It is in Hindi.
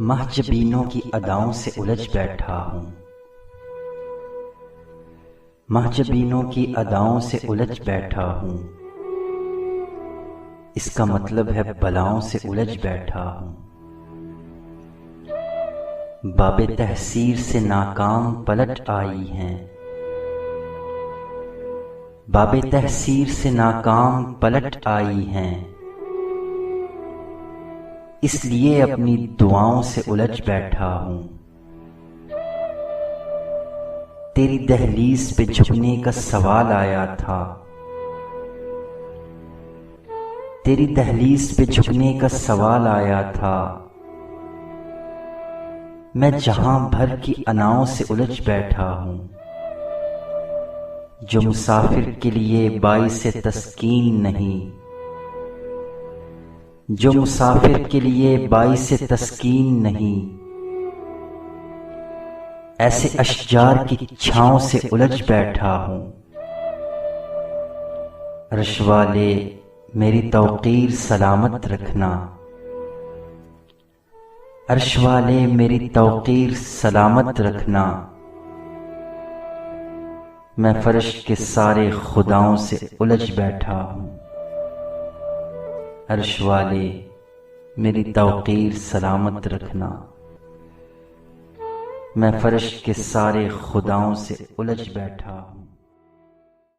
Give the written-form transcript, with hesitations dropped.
महजबीनों की अदाओं से उलझ बैठा हूँ। महजबीनों की अदाओं से उलझ बैठा हूँ। इसका मतलब है बलाओं से उलझ बैठा हूँ। बाबे तहसीर से नाकाम पलट आई हैं। बाबे तहसीर से नाकाम पलट आई हैं। इसलिए अपनी दुआओं से उलझ बैठा हूँ। तेरी दहलीज पे झुकने का सवाल आया था। तेरी दहलीज पे झुकने का सवाल आया था। मैं जहां भर की अनाओं से उलझ बैठा हूँ। जो मुसाफिर के लिए बाइसे तस्कीन नहीं। जो मुसाफिर के लिए बाइसे तस्कीन नहीं। ऐसे अशजार की छांव से उलझ बैठा हूँ। अर्श वाले मेरी तौकीर सलामत रखना। अर्श वाले मेरी तौकीर सलामत रखना। मैं फर्श के सारे खुदाओं से उलझ बैठा हूँ। अर्श वाले मेरी तौकीर सलामत रखना। मैं फर्श के सारे खुदाओं से उलझ बैठा हूँ।